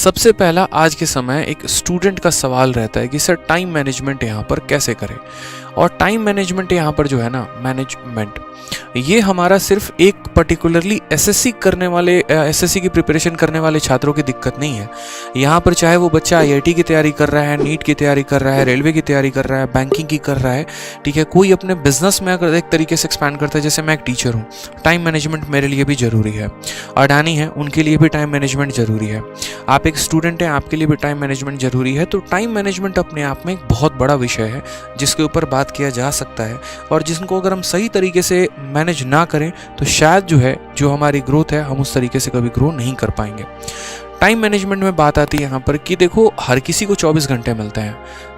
सबसे पहला आज के समय एक स्टूडेंट का सवाल रहता है कि सर टाइम मैनेजमेंट यहाँ पर कैसे करें। और टाइम मैनेजमेंट यहाँ पर जो है ना, मैनेजमेंट ये हमारा सिर्फ एक पर्टिकुलरली एसएससी करने वाले एसएससी की प्रिपरेशन करने वाले छात्रों की दिक्कत नहीं है। यहाँ पर चाहे वो बच्चा आईआईटी की तैयारी कर रहा है, नीट की तैयारी कर रहा है, रेलवे की तैयारी कर रहा है, बैंकिंग की कर रहा है, ठीक है, कोई अपने बिजनेस में अगर एक तरीके से एक्सपैंड करता है, जैसे मैं एक टीचर हूँ, टाइम मैनेजमेंट मेरे लिए भी ज़रूरी है। अडानी है, उनके लिए भी टाइम मैनेजमेंट ज़रूरी है। आप एक स्टूडेंट हैं, आपके लिए भी टाइम मैनेजमेंट ज़रूरी है। तो टाइम मैनेजमेंट अपने आप में एक बहुत बड़ा विषय है जिसके ऊपर बात किया जा सकता है, और जिसको अगर हम सही तरीके से मैनेज ना करें तो शायद जो हमारी ग्रोथ है, हम उस तरीके से कभी ग्रो नहीं कर पाएंगे। टाइम मैनेजमेंट में बात आती है यहाँ पर कि देखो, हर किसी को 24 घंटे मिलते हैं।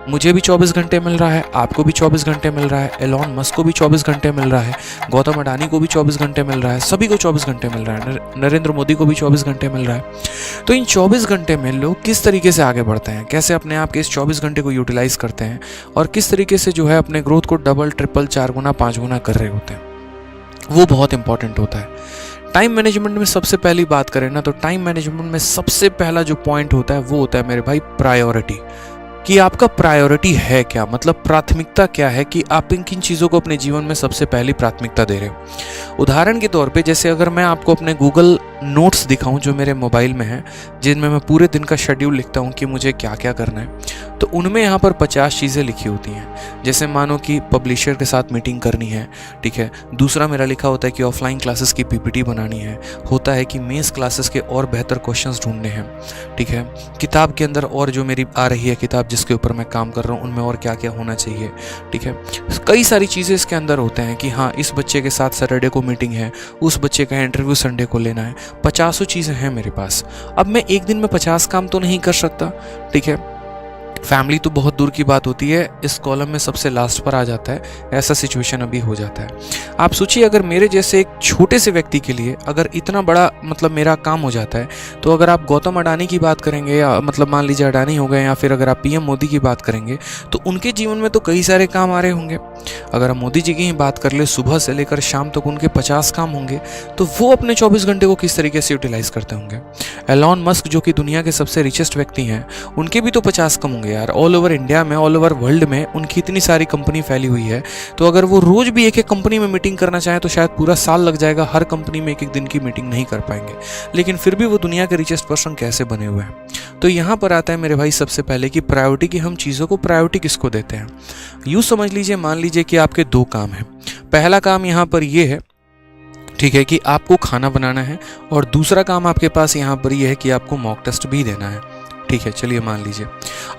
मुझे भी 24 घंटे मिल रहा है, आपको भी 24 घंटे मिल रहा है, एलॉन मस्क को भी 24 घंटे मिल रहा है, गौतम अडानी को भी 24 घंटे मिल रहा है, सभी को 24 घंटे मिल रहा है, नरेंद्र मोदी को भी 24 घंटे मिल रहा है। तो इन 24 घंटे में लोग किस तरीके से आगे बढ़ते हैं, कैसे अपने आप के इस 24 घंटे को यूटिलाइज करते हैं, और किस तरीके से अपने ग्रोथ को डबल, ट्रिपल, 4 गुना, 5 गुना कर रहे होते हैं, वो बहुत इंपॉर्टेंट होता है। टाइम मैनेजमेंट में सबसे पहली बात करें ना, तो टाइम मैनेजमेंट में सबसे पहला जो पॉइंट होता है वो होता है मेरे भाई प्रायोरिटी। कि आपका प्रायोरिटी है क्या, मतलब प्राथमिकता क्या है, कि आप इन किन चीज़ों को अपने जीवन में सबसे पहली प्राथमिकता दे रहे हो। उदाहरण के तौर पे जैसे अगर मैं आपको अपने गूगल नोट्स दिखाऊं जो मेरे मोबाइल में है, जिनमें मैं पूरे दिन का शेड्यूल लिखता हूं कि मुझे क्या क्या करना है, तो उनमें यहाँ पर 50 चीज़ें लिखी होती हैं। जैसे मानो कि पब्लिशर के साथ मीटिंग करनी है, ठीक है। दूसरा मेरा लिखा होता है कि ऑफलाइन क्लासेस की पीपीटी बनानी है, होता है कि मेंस क्लासेस के और बेहतर क्वेश्चंस ढूंढने हैं, ठीक है। किताब के अंदर और जो मेरी आ रही है किताब जिसके ऊपर मैं काम कर रहा हूँ, उनमें और क्या क्या होना चाहिए, ठीक है। कई सारी चीज़ें इसके अंदर होते हैं कि हाँ, इस बच्चे के साथ सैटरडे को मीटिंग है, उस बच्चे का इंटरव्यू संडे को लेना है। 50 चीज़ें हैं मेरे पास। अब मैं एक दिन में 50 काम तो नहीं कर सकता, ठीक है। फैमिली तो बहुत दूर की बात होती है, इस कॉलम में सबसे लास्ट पर आ जाता है, ऐसा सिचुएशन अभी हो जाता है। आप सोचिए, अगर मेरे जैसे एक छोटे से व्यक्ति के लिए अगर इतना बड़ा मतलब मेरा काम हो जाता है, तो अगर आप गौतम अडानी की बात करेंगे, या मतलब मान लीजिए अडानी हो गए, या फिर अगर आप पीएम मोदी की बात करेंगे, तो उनके जीवन में तो कई सारे काम आ रहे होंगे। अगर हम मोदी जी की ही बात कर ले, सुबह से लेकर शाम तक उनके 50 काम होंगे, तो वो अपने 24 घंटे को किस तरीके से यूटिलाइज करते होंगे। एलॉन मस्क जो कि दुनिया के सबसे रिचेस्ट व्यक्ति हैं, उनके भी तो 50 काम होंगे यार। ऑल ओवर इंडिया में, ऑल ओवर वर्ल्ड में उनकी इतनी सारी कंपनी फैली हुई है, तो अगर वो रोज भी एक एक कंपनी में मीटिंग करना चाहें तो शायद पूरा साल लग जाएगा, हर कंपनी में एक एक दिन की मीटिंग नहीं कर पाएंगे। लेकिन फिर भी वो दुनिया के रिचेस्ट पर्सन कैसे बने हुए हैं। तो यहाँ पर आता है मेरे भाई सबसे पहले कि प्रायोरिटी, की हम चीज़ों को प्रायोरिटी किसको देते हैं। यूँ समझ लीजिए, मान लीजिए कि आपके 2 काम हैं। पहला काम यहाँ पर ये है, ठीक है, कि आपको खाना बनाना है, और दूसरा काम आपके पास यहाँ पर ये है कि आपको मॉक टेस्ट भी देना है, ठीक है। चलिए मान लीजिए,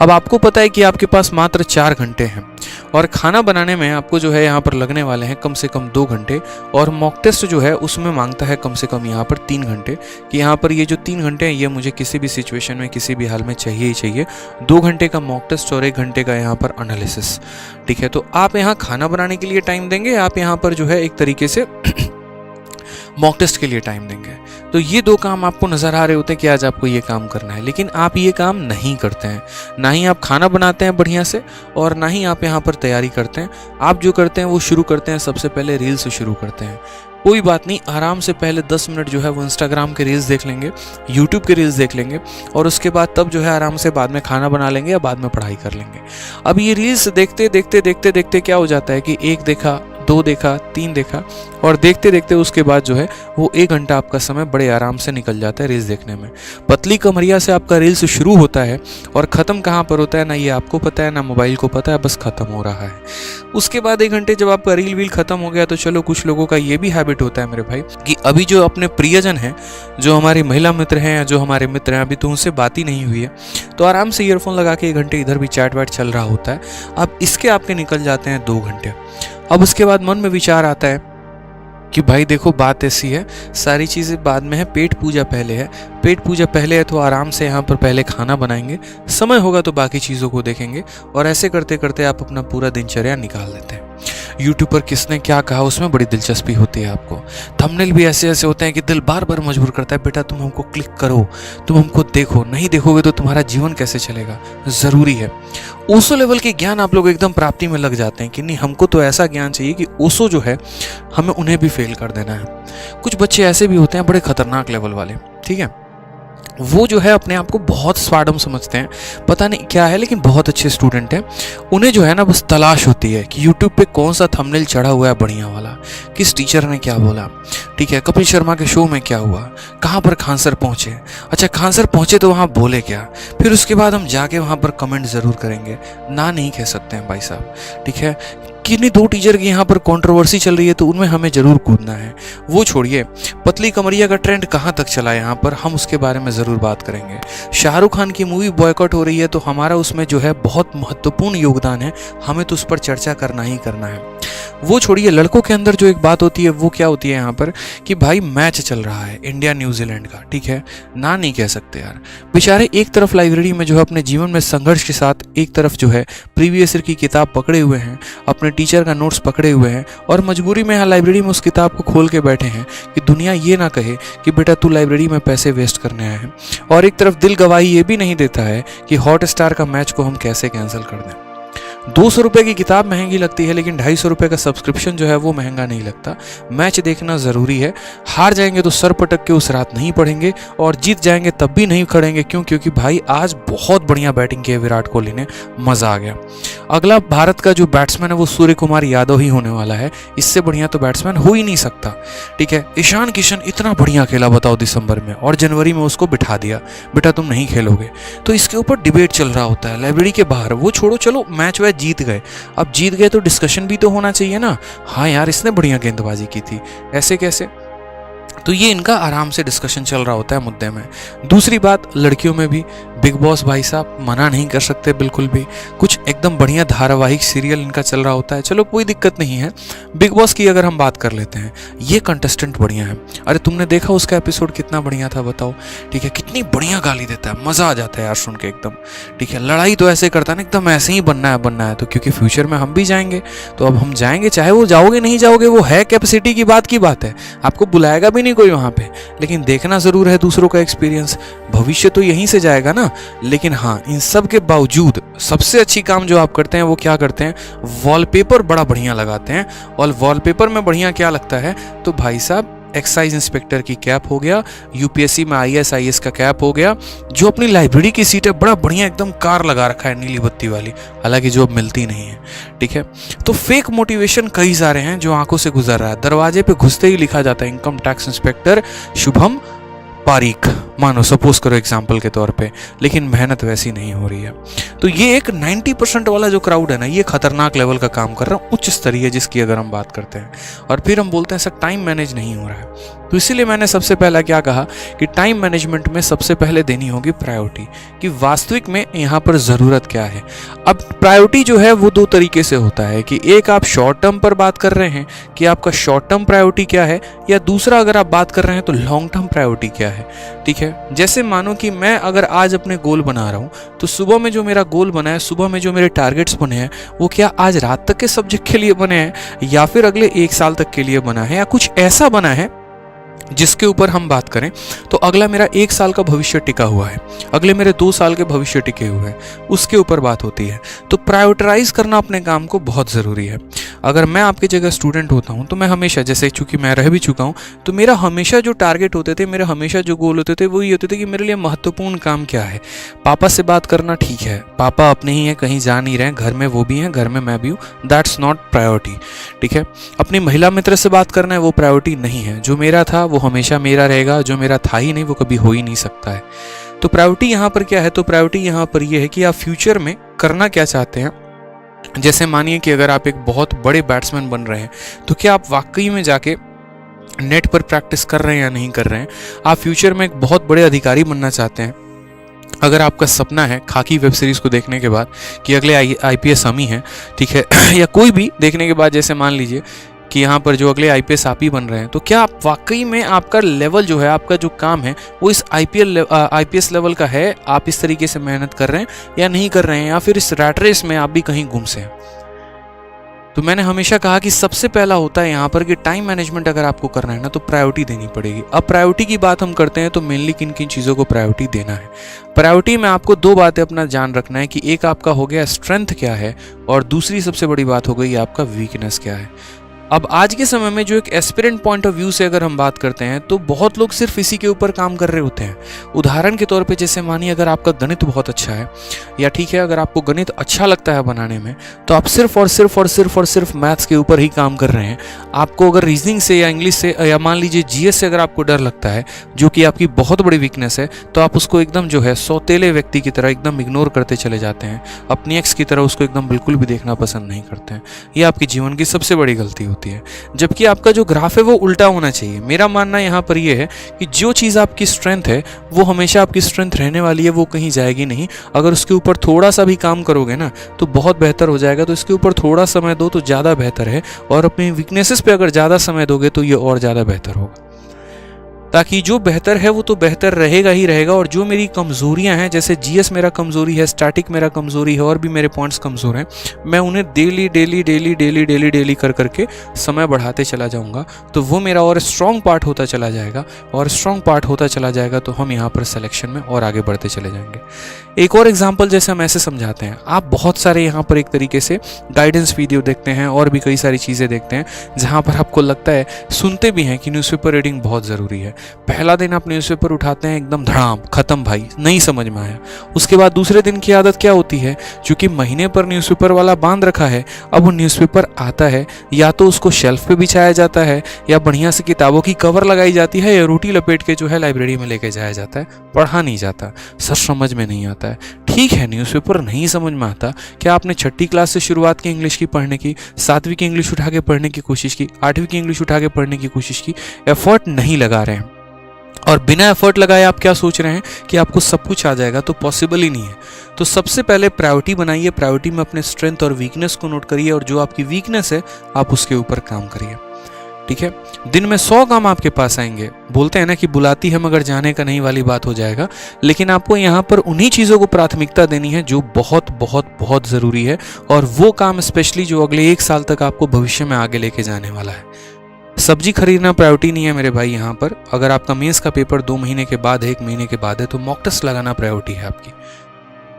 अब आपको पता है कि आपके पास मात्र 4 घंटे हैं, और खाना बनाने में आपको यहाँ पर लगने वाले हैं कम से कम 2 घंटे, और मॉक टेस्ट है उसमें मांगता है कम से कम यहाँ पर 3 घंटे, कि यहाँ पर ये जो 3 घंटे हैं ये मुझे किसी भी सिचुएशन में, किसी भी हाल में चाहिए ही चाहिए। 2 घंटे का मॉक टेस्ट और 1 घंटे का यहाँ पर एनालिसिस, ठीक है। तो आप यहाँ खाना बनाने के लिए टाइम देंगे, आप यहाँ पर एक तरीके से मॉक टेस्ट के लिए टाइम देंगे। तो ये 2 काम आपको नज़र आ रहे होते हैं कि आज आपको ये काम करना है, लेकिन आप ये काम नहीं करते हैं। ना ही आप खाना बनाते हैं बढ़िया से, और ना ही आप यहाँ पर तैयारी करते हैं। आप जो करते हैं वो शुरू करते हैं सबसे पहले रील से शुरू करते हैं। कोई बात नहीं, आराम से पहले 10 मिनट वो इंस्टाग्राम के रील्स देख लेंगे, यूट्यूब के रील्स देख लेंगे, और उसके बाद तब आराम से बाद में खाना बना लेंगे या बाद में पढ़ाई कर लेंगे। अब ये रील्स देखते देखते देखते देखते क्या हो जाता है कि 1 देखा, 2 देखा, 3 देखा, और देखते देखते उसके बाद वो 1 घंटा आपका समय बड़े आराम से निकल जाता है रील्स देखने में। पतली कमरिया से आपका रील्स शुरू होता है और ख़त्म कहाँ पर होता है ना ये आपको पता है, ना मोबाइल को पता है, बस ख़त्म हो रहा है। उसके बाद 1 घंटे जब आपका रील वील ख़त्म हो गया, तो चलो कुछ लोगों का ये भी हैबिट होता है मेरे भाई कि अभी जो अपने प्रियजन हैं, जो हमारी महिला मित्र हैं या जो हमारे मित्र हैं, अभी तो उनसे बात ही नहीं हुई है, तो आराम से ईयरफोन लगा के 1 घंटे इधर भी चैट वैट चल रहा होता है। अब इसके आपके निकल जाते हैं 2 घंटे। अब उसके बाद मन में विचार आता है कि भाई देखो, बात ऐसी है, सारी चीज़ें बाद में है, पेट पूजा पहले है। पेट पूजा पहले है तो आराम से यहाँ पर पहले खाना बनाएंगे, समय होगा तो बाकी चीज़ों को देखेंगे, और ऐसे करते करते आप अपना पूरा दिनचर्या निकाल लेते हैं। यूट्यूब पर किसने क्या कहा उसमें बड़ी दिलचस्पी होती है आपको। थंबनेल भी ऐसे ऐसे होते हैं कि दिल बार बार मजबूर करता है, बेटा तुम हमको क्लिक करो, तुम हमको देखो, नहीं देखोगे तो तुम्हारा जीवन कैसे चलेगा। ज़रूरी है ओशो लेवल के ज्ञान आप लोग एकदम प्राप्ति में लग जाते हैं कि नहीं, हमको तो ऐसा ज्ञान चाहिए कि ओशो हमें उन्हें भी फेल कर देना है। कुछ बच्चे ऐसे भी होते हैं बड़े खतरनाक लेवल वाले, ठीक है, वो जो है अपने आप को बहुत स्वाडम समझते हैं, पता नहीं क्या है, लेकिन बहुत अच्छे स्टूडेंट हैं। उन्हें जो है ना बस तलाश होती है कि यूट्यूब पे कौन सा थंबनेल चढ़ा हुआ है बढ़िया वाला, किस टीचर ने क्या बोला, ठीक है, कपिल शर्मा के शो में क्या हुआ, कहाँ पर खान सर पहुँचे, अच्छा खान सर पहुँचे तो वहाँ बोले क्या, फिर उसके बाद हम जाके वहाँ पर कमेंट ज़रूर करेंगे, ना नहीं कह सकते हैं भाई साहब, ठीक है। किन्हीं दो टीचर की यहाँ पर कंट्रोवर्सी चल रही है तो उनमें हमें ज़रूर कूदना है। वो छोड़िए, पतली कमरिया का ट्रेंड कहाँ तक चला यहाँ पर, हम उसके बारे में ज़रूर बात करेंगे। शाहरुख खान की मूवी बॉयकॉट हो रही है तो हमारा उसमें जो है बहुत महत्वपूर्ण योगदान है, हमें तो उस पर चर्चा करना ही करना है। वो छोड़िए, लड़कों के अंदर जो एक बात होती है वो क्या होती है यहाँ पर कि भाई मैच चल रहा है इंडिया न्यूजीलैंड का, ठीक है, ना नहीं कह सकते यार। बेचारे एक तरफ लाइब्रेरी में जो है अपने जीवन में संघर्ष के साथ, एक तरफ जो है प्रीवियस ईयर की किताब पकड़े हुए हैं, अपने टीचर का नोट्स पकड़े हुए हैं, और मजबूरी में यहाँ लाइब्रेरी में उस किताब को खोल के बैठे हैं कि दुनिया ये ना कहे कि बेटा तू लाइब्रेरी में पैसे वेस्ट करने आया है। और एक तरफ दिल गवाही ये भी नहीं देता है कि हॉट स्टार का मैच को हम कैसे कैंसिल कर दें। 200 रुपये की किताब महंगी लगती है, लेकिन 250 रुपये का सब्सक्रिप्शन जो है वो महंगा नहीं लगता। मैच देखना ज़रूरी है। हार जाएंगे तो सर पटक के उस रात नहीं पढ़ेंगे, और जीत जाएंगे तब भी नहीं खड़ेंगे। क्यों? क्योंकि भाई आज बहुत बढ़िया बैटिंग की है विराट कोहली ने, मज़ा आ गया। अगला भारत का जो बैट्समैन है वो सूर्य कुमार यादव ही होने वाला है, इससे बढ़िया तो बैट्समैन हो ही नहीं सकता, ठीक है। ईशान किशन इतना बढ़िया खेला बताओ दिसंबर में, और जनवरी में उसको बिठा दिया, बेटा तुम नहीं खेलोगे। तो इसके ऊपर डिबेट चल रहा होता है लाइब्रेरी के बाहर। वो छोड़ो, चलो मैच वैच जीत गए, अब जीत गए तो डिस्कशन भी तो होना चाहिए ना, हाँ यार इसने बढ़िया गेंदबाजी की थी, ऐसे कैसे। तो ये इनका आराम से डिस्कशन चल रहा होता है मुद्दे में। दूसरी बात, लड़कियों में भी बिग बॉस भाई साहब मना नहीं कर सकते बिल्कुल भी। कुछ एकदम बढ़िया धारावाहिक सीरियल इनका चल रहा होता है, चलो कोई दिक्कत नहीं है। बिग बॉस की अगर हम बात कर लेते हैं, ये कंटेस्टेंट बढ़िया है। अरे तुमने देखा उसका एपिसोड कितना बढ़िया था बताओ, ठीक है, कितनी बढ़िया गाली देता है, मज़ा आ जाता है यार सुन के एकदम, ठीक है। लड़ाई तो ऐसे करता है ना, एकदम ऐसे ही बनना है तो, क्योंकि फ्यूचर में हम भी जाएंगे, तो अब हम जाएंगे, चाहे वो जाओगे नहीं जाओगे वो है कैपेसिटी की बात है, आपको बुलाएगा भी नहीं कोई वहाँ पे, लेकिन देखना ज़रूर है दूसरों का एक्सपीरियंस, भविष्य तो यहीं से जाएगा ना। लेकिन हाँ, इन सब के बावजूद सबसे अच्छी काम जो आप करते हैं वो क्या करते हैं, वॉलपेपर बड़ा बढ़िया लगाते हैं। और वॉलपेपर में बढ़िया क्या लगता है, तो भाई साहब एक्साइज इंस्पेक्टर की कैप हो गया, यूपीएससी में IAS का कैप हो गया, जो अपनी लाइब्रेरी की सीट है बड़ा बढ़िया एकदम कार लगा रखा है नीली बत्ती वाली, हालांकि जो अब मिलती नहीं है, ठीक है। तो फेक मोटिवेशन कई सारे हैं जो आंखों से गुजर रहा है। दरवाजे पे घुसते ही लिखा जाता है income tax inspector Shubham Pareek, मानो सपोज करो एग्जाम्पल के तौर पे, लेकिन मेहनत वैसी नहीं हो रही है। तो ये एक 90% वाला जो क्राउड है ना, ये खतरनाक लेवल का काम कर रहा है, उच्च स्तरीय जिसकी अगर हम बात करते हैं। और फिर हम बोलते हैं सर टाइम मैनेज नहीं हो रहा है, तो इसीलिए मैंने सबसे पहला क्या कहा कि टाइम मैनेजमेंट में सबसे पहले देनी होगी प्रायोरिटी, कि वास्तविक में यहाँ पर ज़रूरत क्या है। अब प्रायोरिटी जो है वो दो तरीके से होता है कि एक आप शॉर्ट टर्म पर बात कर रहे हैं कि आपका शॉर्ट टर्म प्रायोरिटी क्या है, या दूसरा अगर आप बात कर रहे हैं तो लॉन्ग टर्म प्रायोरिटी क्या है, ठीक है। जैसे मानो कि मैं अगर आज अपने गोल बना रहा हूँ, तो सुबह में जो मेरा गोल बना है, सुबह में जो मेरे टारगेट्स बने हैं, वो क्या आज रात तक के सब्जेक्ट के लिए बने हैं, या फिर अगले 1 साल तक के लिए बना है, या कुछ ऐसा बना है जिसके ऊपर हम बात करें तो अगला मेरा 1 साल का भविष्य टिका हुआ है, अगले मेरे 2 साल के भविष्य टिके हुए हैं, उसके ऊपर बात होती है। तो प्रायोरिटाइज करना अपने काम को बहुत ज़रूरी है। अगर मैं आपकी जगह स्टूडेंट होता हूँ तो मैं हमेशा, जैसे चूंकि मैं रह भी चुका हूँ, तो मेरा हमेशा जो टारगेट होते थे, मेरा हमेशा जो गोल होते थे वो ये होते थे कि मेरे लिए महत्वपूर्ण काम क्या है। पापा से बात करना ठीक है, पापा अपने ही हैं, कहीं जा नहीं रहे हैं, घर में वो भी हैं, घर में मैं भी हूँ, दैट्स नॉट प्रायोरिटी, ठीक है। अपनी महिला मित्र से बात करना है, वो प्रायोरिटी नहीं है। जो मेरा था वो हमेशा मेरा रहेगा, जो मेरा था ही नहीं वो कभी हो ही नहीं सकता है। तो प्रायोरिटी यहाँ पर क्या है, तो प्रायोरिटी यहाँ पर ये है कि आप फ्यूचर में करना क्या चाहते हैं। जैसे मानिए कि अगर आप एक बहुत बड़े बैट्समैन बन रहे हैं, तो क्या आप वाकई में जाके नेट पर प्रैक्टिस कर रहे हैं या नहीं कर रहे हैं। आप फ्यूचर में एक बहुत बड़े अधिकारी बनना चाहते हैं, अगर आपका सपना है खाकी वेब सीरीज़ को देखने के बाद कि अगले IPS हम ही हैं, ठीक है, या कोई भी देखने के बाद, जैसे मान लीजिए कि यहाँ पर जो अगले IPS आप ही बन रहे हैं, तो क्या आप वाकई में आपका लेवल जो है, आपका जो काम है वो इस IPS लेवल का है, आप इस तरीके से मेहनत कर रहे हैं या नहीं कर रहे हैं, या फिर इस रैट रेस में आप भी कहीं गुम से हैं। तो मैंने हमेशा कहा कि सबसे पहला होता है यहाँ पर कि टाइम मैनेजमेंट अगर आपको करना है ना, तो प्रायोरिटी देनी पड़ेगी। अब प्रायोरिटी की बात हम करते हैं तो मेनली किन किन चीज़ों को प्रायोरिटी देना है। प्रायोरिटी में आपको 2 बातें अपना ध्यान रखना है कि एक आपका हो गया स्ट्रेंथ क्या है, और दूसरी सबसे बड़ी बात हो गई आपका वीकनेस क्या है। अब आज के समय में जो एक एस्पिरेंट पॉइंट ऑफ व्यू से अगर हम बात करते हैं तो बहुत लोग सिर्फ इसी के ऊपर काम कर रहे होते हैं। उदाहरण के तौर पे जैसे मानिए अगर आपका गणित बहुत अच्छा है, या ठीक है अगर आपको गणित अच्छा लगता है बनाने में, तो आप सिर्फ और सिर्फ और सिर्फ और सिर्फ मैथ्स के ऊपर ही काम कर रहे हैं। आपको अगर रीजनिंग से या इंग्लिश से या मान लीजिए जीएस से अगर आपको डर लगता है, जो कि आपकी बहुत बड़ी वीकनेस है, तो आप उसको एकदम जो है सौतेले व्यक्ति की तरह एकदम इग्नोर करते चले जाते हैं, अपनी एक्स की तरह उसको एकदम बिल्कुल भी देखना पसंद नहीं करते हैं। ये आपकी जीवन की सबसे बड़ी गलती होती है। जबकि आपका जो ग्राफ है वो उल्टा होना चाहिए। मेरा मानना यहाँ पर ये है कि जो चीज़ आपकी स्ट्रेंथ है वो हमेशा आपकी स्ट्रेंथ रहने वाली है, वो कहीं जाएगी नहीं। अगर उसके ऊपर थोड़ा सा भी काम करोगे ना तो बहुत बेहतर हो जाएगा। तो इसके ऊपर थोड़ा समय दो तो ज़्यादा बेहतर है, और अपनी वीकनेसेस पे अगर ज़्यादा समय दोगे तो ये और ज़्यादा बेहतर होगा, ताकि जो बेहतर है वो तो बेहतर रहेगा ही रहेगा। और जो मेरी कमज़ोरियां हैं, जैसे जीएस मेरा कमज़ोरी है, स्टैटिक मेरा कमज़ोरी है, और भी मेरे पॉइंट्स कमज़ोर हैं, मैं उन्हें daily daily daily daily daily daily कर करके समय बढ़ाते चला जाऊंगा, तो वो मेरा और स्ट्रॉन्ग पार्ट होता चला जाएगा। और स्ट्रॉन्ग पार्ट होता चला जाएगा तो हम यहाँ पर सिलेक्शन में और आगे बढ़ते चले जाएंगे। एक और एग्जाम्पल जैसे हम ऐसे समझाते हैं, आप बहुत सारे यहाँ पर एक तरीके से गाइडेंस वीडियो देखते हैं और भी कई सारी चीज़ें देखते हैं जहाँ पर आपको लगता है, सुनते भी हैं कि न्यूज़पेपर रीडिंग बहुत ज़रूरी है। पहला दिन आप न्यूज़पेपर उठाते हैं, एकदम धड़ाम खत्म भाई, नहीं समझ में आया। उसके बाद दूसरे दिन की आदत क्या होती है, क्योंकि महीने पर न्यूज़पेपर वाला बांध रखा है, अब वो न्यूज़पेपर आता है, या तो उसको शेल्फ पे बिछाया जाता है, या बढ़िया से किताबों की कवर लगाई जाती है, या रोटी लपेट के जो है लाइब्रेरी में लेके जाया जाता है, पढ़ा नहीं जाता, सच समझ में नहीं आता है। ठीक है, न्यूज़पेपर नहीं समझ में आता, क्या आपने छठी क्लास से शुरुआत की इंग्लिश की पढ़ने की, 7वीं की इंग्लिश उठा के पढ़ने की कोशिश की, 8वीं की इंग्लिश उठा के पढ़ने की कोशिश की? एफर्ट नहीं लगा रहे हैं। और बिना एफर्ट लगाए आप क्या सोच रहे हैं कि आपको सब कुछ आ जाएगा, तो पॉसिबल ही नहीं है। तो सबसे पहले प्रायोरिटी बनाइए, प्रायोरिटी में अपने स्ट्रेंथ और वीकनेस को नोट करिए, और जो आपकी वीकनेस है आप उसके ऊपर काम करिए। ठीक है, दिन में 100 काम आपके पास आएंगे। बोलते हैं ना कि बुलाती है मगर जाने का नहीं वाली बात हो जाएगा। लेकिन आपको यहाँ पर उन्हीं चीज़ों को प्राथमिकता देनी है जो बहुत बहुत बहुत ज़रूरी है, और वो काम स्पेशली जो अगले 1 साल तक आपको भविष्य में आगे लेके जाने वाला है। सब्जी खरीदना प्रायोरिटी नहीं है मेरे भाई। यहाँ पर अगर आपका मेंस का पेपर 2 महीने के बाद है, 1 महीने के बाद है, तो मॉक टेस्ट लगाना प्रायोरिटी है आपकी।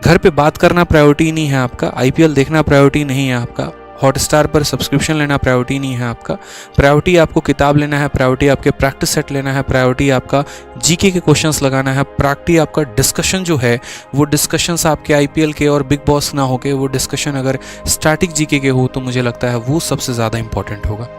घर पे बात करना प्रायोरिटी नहीं है आपका। आईपीएल देखना प्रायोरिटी नहीं है आपका। हॉटस्टार पर सब्सक्रिप्शन लेना प्रायोरिटी नहीं है आपका। प्रायोरिटी आपको किताब लेना है, प्रायोरिटी आपके प्रैक्टिस सेट लेना है, प्रायोरिटी आपका जीके के क्वेश्चंस लगाना है, प्रायोरिटी आपका डिस्कशन जो है वो डिस्कशंस आपके आईपीएल के और बिग बॉस ना होके वो डिस्कशन अगर स्टैटिक जीके के हो तो मुझे लगता है वो सबसे ज़्यादा इंपॉर्टेंट होगा।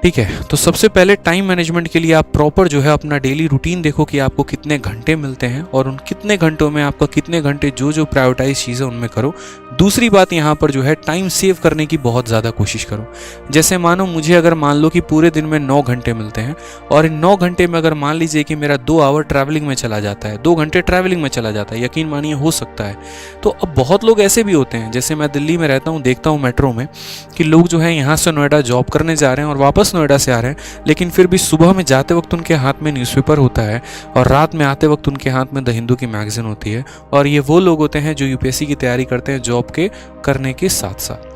ठीक है, तो सबसे पहले टाइम मैनेजमेंट के लिए आप प्रॉपर जो है अपना डेली रूटीन देखो कि आपको कितने घंटे मिलते हैं, और उन कितने घंटों में आपका कितने घंटे जो जो प्रायोरिटाइज चीज़ें उनमें करो। दूसरी बात यहाँ पर जो है टाइम सेव करने की बहुत ज़्यादा कोशिश करो। जैसे मानो मुझे अगर मान लो कि पूरे दिन में 9 घंटे मिलते हैं, और इन 9 घंटे में अगर मान लीजिए कि मेरा 2 आवर ट्रैवलिंग में चला जाता है, 2 घंटे ट्रैवलिंग में चला जाता है, यकीन मानिए हो सकता है। तो अब बहुत लोग ऐसे भी होते हैं, जैसे मैं दिल्ली में रहता हूँ, देखता हूँ मेट्रो में कि लोग जो है यहाँ से नोएडा जॉब करने जा रहे हैं और वापस नोएडा से आ रहे हैं, लेकिन फिर भी सुबह में जाते वक्त उनके हाथ में न्यूज़पेपर होता है, और रात में आते वक्त उनके हाथ में द हिंदू की मैगजीन होती है। और ये वो लोग होते हैं जो यूपीएससी की तैयारी करते हैं जॉब के करने के साथ साथ।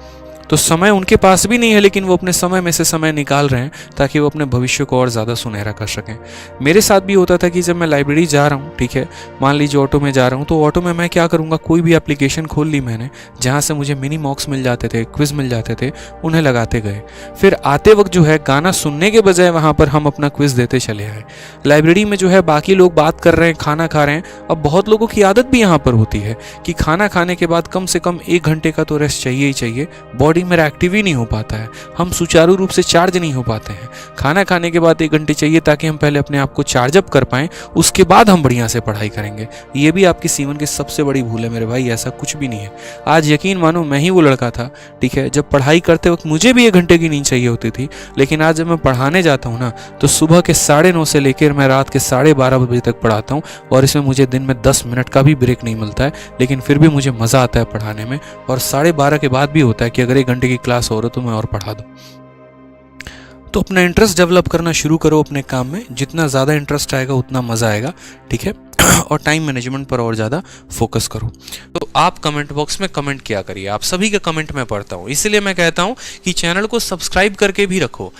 तो समय उनके पास भी नहीं है, लेकिन वो अपने समय में से समय निकाल रहे हैं ताकि वो अपने भविष्य को और ज़्यादा सुनहरा कर सकें। मेरे साथ भी होता था कि जब मैं लाइब्रेरी जा रहा हूँ, ठीक है, मान लीजिए ऑटो में जा रहा हूँ, तो ऑटो में मैं क्या करूँगा, कोई भी एप्लीकेशन खोल ली मैंने जहाँ से मुझे मिनी मॉक्स मिल जाते थे, क्विज मिल जाते थे, उन्हें लगाते गए। फिर आते वक्त जो है गाना सुनने के बजाय वहाँ पर हम अपना क्विज देते चले आए। लाइब्रेरी में जो है बाकी लोग बात कर रहे हैं, खाना खा रहे हैं। अब बहुत लोगों की आदत भी यहाँ पर होती है कि खाना खाने के बाद कम से कम 1 घंटे का तो रेस्ट चाहिए ही चाहिए। बॉडी मेरा एक्टिव ही नहीं हो पाता है, हम सुचारू रूप से चार्ज नहीं हो पाते हैं। खाना खाने के बाद 1 घंटे चाहिए ताकि हम पहले अपने आप को चार्ज अप कर पाएं, उसके बाद हम बढ़िया से पढ़ाई करेंगे। ये भी आपकी जीवन की सबसे बड़ी भूल है मेरे भाई, ऐसा कुछ भी नहीं है। आज यकीन मानो मैं ही वो लड़का था, ठीक है, जब पढ़ाई करते वक्त मुझे भी 1 घंटे की नींद चाहिए होती थी, लेकिन आज जब मैं पढ़ाने जाता हूँ ना, तो सुबह के 9:30 से लेकर मैं रात के 12:30 बजे तक पढ़ाता हूँ, और इसमें मुझे दिन में 10 मिनट का भी ब्रेक नहीं मिलता है, लेकिन फिर भी मुझे मज़ा आता है पढ़ाने में। और 12:30 के बाद भी होता है कि अगर 1 घंटे की क्लास हो रहा तो मैं और पढ़ा दूं। तो अपना इंटरेस्ट डेवलप करना शुरू करो अपने काम में। जितना ज़्यादा इंटरेस्ट आएगा उतना मज़ा आएगा, ठीक है। और टाइम मैनेजमेंट पर और ज़्यादा फोकस करो। तो आप कमेंट बॉक्स में कमेंट किया करिए, आप सभी के कमेंट मैं पढ़ता हूँ, इसलिए मैं कहता हूँ कि चैनल को सब्सक्राइब करके भी रखो।